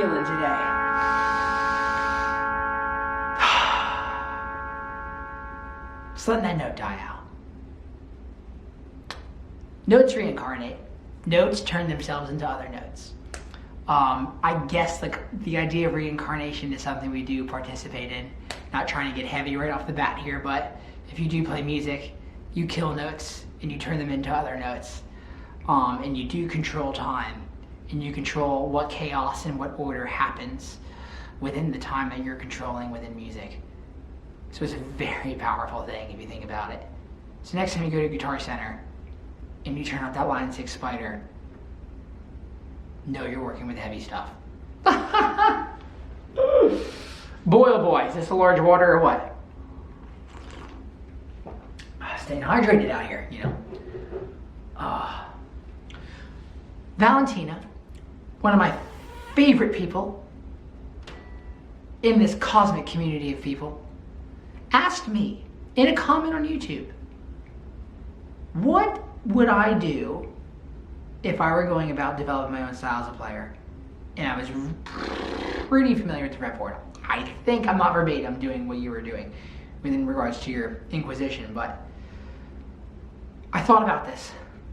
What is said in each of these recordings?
feeling today? Just letting that note die out. Notes reincarnate. Notes turn themselves into other notes. I guess the idea of reincarnation is something we do participate in. Not trying to get heavy right off the bat here, but if you do play music, you kill notes and you turn them into other notes. And you do control time, and you control what chaos and what order happens within the time that you're controlling within music. So it's a very powerful thing if you think about it. So next time you go to Guitar Center and you turn up that Line 6 Spider, know you're working with heavy stuff. Boy oh boy, is this a large water or what? Staying hydrated out here, you know. Valentina, one of my favorite people in this cosmic community of people, asked me in a comment on YouTube, what would I do if I were going about developing my own style as a player? And I was pretty familiar with the fretboard. I think I'm not verbatim doing what you were doing within regards to your Inquisition, but I thought about this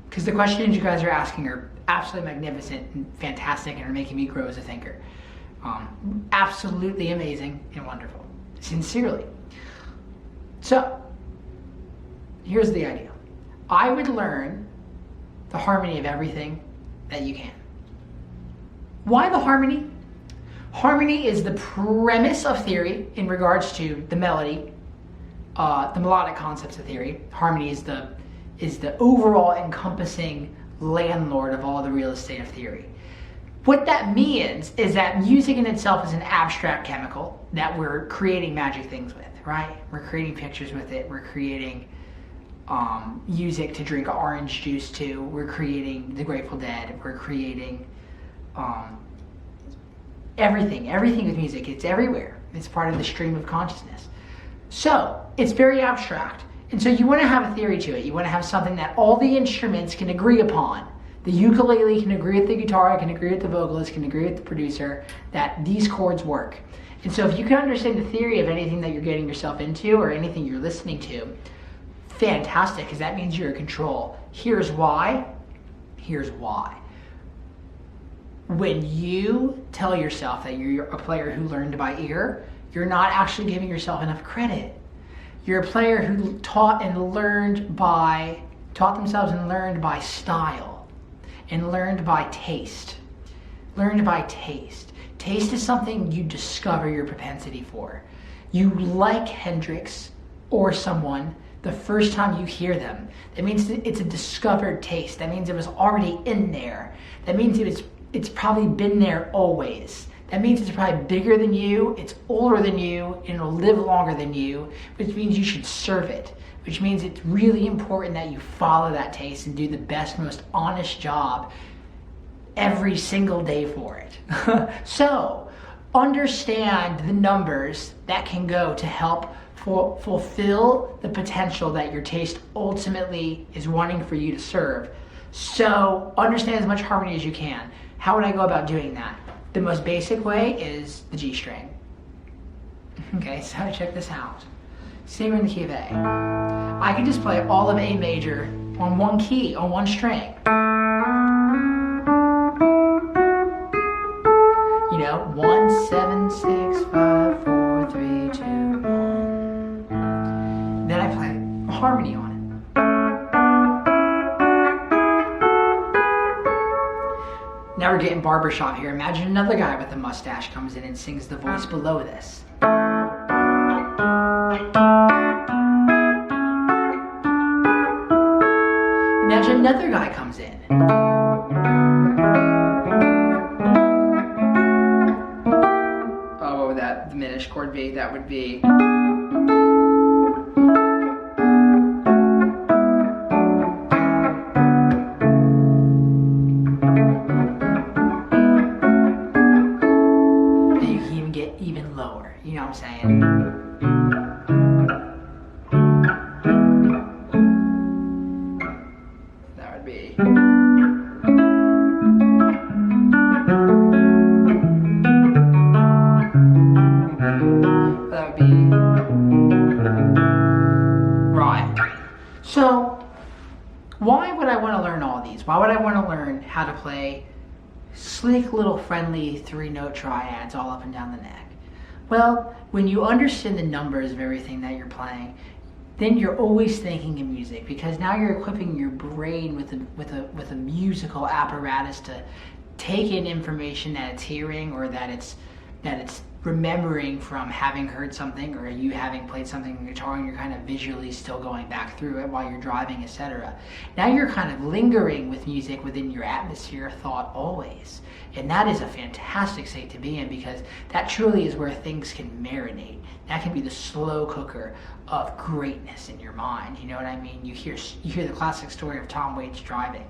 because the questions you guys are asking are absolutely magnificent and fantastic and are making me grow as a thinker. Absolutely amazing and wonderful. Sincerely. So, here's the idea. I would learn the harmony of everything that you can. Why the harmony? Harmony is the premise of theory in regards to the melody, the melodic concepts of theory. Harmony is the overall encompassing landlord of all the real estate of theory. What that means is that music in itself is an abstract chemical that we're creating magic things with, right? We're creating pictures with it. We're creating music to drink orange juice to. We're creating the Grateful Dead. We're creating everything with music. It's everywhere. It's part of the stream of consciousness. So it's very abstract. And so you want to have a theory to it. You want to have something that all the instruments can agree upon. The ukulele can agree with the guitar, can agree with the vocalist, can agree with the producer, that these chords work. And so if you can understand the theory of anything that you're getting yourself into or anything you're listening to, fantastic, because that means you're in control. Here's why. Here's why. When you tell yourself that you're a player who learned by ear, you're not actually giving yourself enough credit. You're a player who taught themselves and learned by style and learned by taste. Learned by taste. Taste is something you discover your propensity for. You like Hendrix or someone the first time you hear them. That means it's a discovered taste. That means it was already in there. That means it's probably been there always. That means it's probably bigger than you, it's older than you, and it'll live longer than you, which means you should serve it, which means it's really important that you follow that taste and do the best, most honest job every single day for it. So, understand the numbers that can go to help fulfill the potential that your taste ultimately is wanting for you to serve. So, understand as much harmony as you can. How would I go about doing that? The most basic way is the G string. Okay, so check this out. Say we're in the key of A. I can just play all of A major on one key, on one string. You know, 1, 7, 6, 5, 4, 3, 2, 1. Then I play a harmony on it. Now we're getting barbershop here. Imagine another guy with a mustache comes in and sings the voice below this. Imagine another guy comes in. Oh, what would that diminished chord be? That would be... even lower, you know what I'm saying? That would be... questions. Why would I want to learn how to play sleek little friendly 3-note triads all up and down the neck? Well, when you understand the numbers of everything that you're playing, then you're always thinking of music, because now you're equipping your brain with a musical apparatus to take in information that it's hearing, or that it's remembering from having heard something, or you having played something on guitar and you're kind of visually still going back through it while you're driving, etc. Now you're kind of lingering with music within your atmosphere of thought always. And that is a fantastic state to be in, because that truly is where things can marinate. That can be the slow cooker of greatness in your mind. You know what I mean? You hear the classic story of Tom Waits driving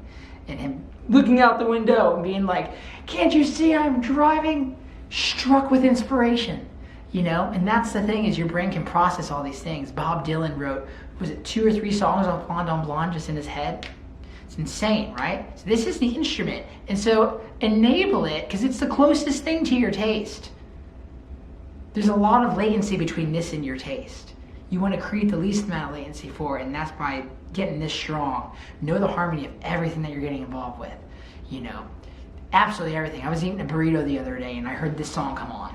and him looking out the window and being like, "Can't you see I'm driving?" Struck with inspiration, you know? And that's the thing, is your brain can process all these things. Bob Dylan wrote, was it 2 or 3 songs on Blonde on Blonde just in his head? It's insane, right? So this is the instrument. And so enable it, because it's the closest thing to your taste. There's a lot of latency between this and your taste. You want to create the least amount of latency for it, and that's by getting this strong. Know the harmony of everything that you're getting involved with, you know? Absolutely everything. I was eating a burrito the other day and I heard this song come on.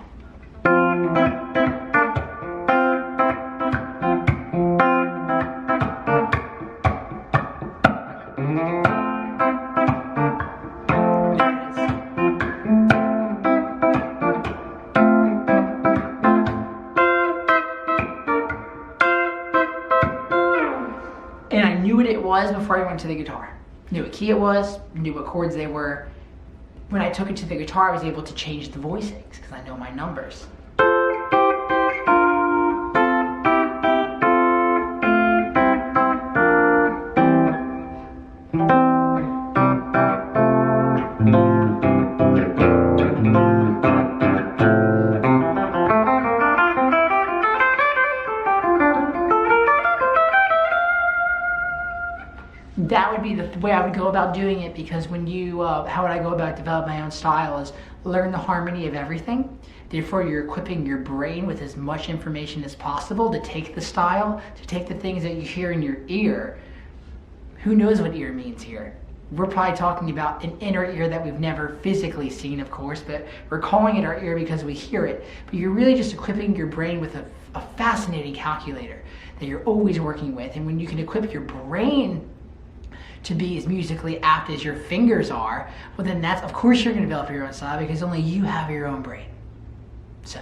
And I knew what it was before I went to the guitar. Knew what key it was, knew what chords they were. When I took it to the guitar, I was able to change the voicings because I know my numbers. That would be the way I would go about doing it, because when you, how would I go about developing my own style, is learn the harmony of everything. Therefore, you're equipping your brain with as much information as possible to take the style, to take the things that you hear in your ear. Who knows what ear means here? We're probably talking about an inner ear that we've never physically seen, of course, but we're calling it our ear because we hear it. But you're really just equipping your brain with a fascinating calculator that you're always working with. And when you can equip your brain to be as musically apt as your fingers are, well then that's, of course you're going to develop your own style, because only you have your own brain. So,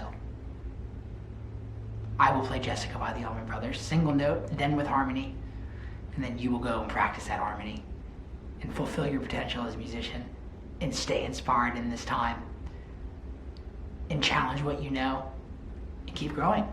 I will play Jessica by the Allman Brothers, single note, then with harmony, and then you will go and practice that harmony and fulfill your potential as a musician and stay inspired in this time and challenge what you know and keep growing.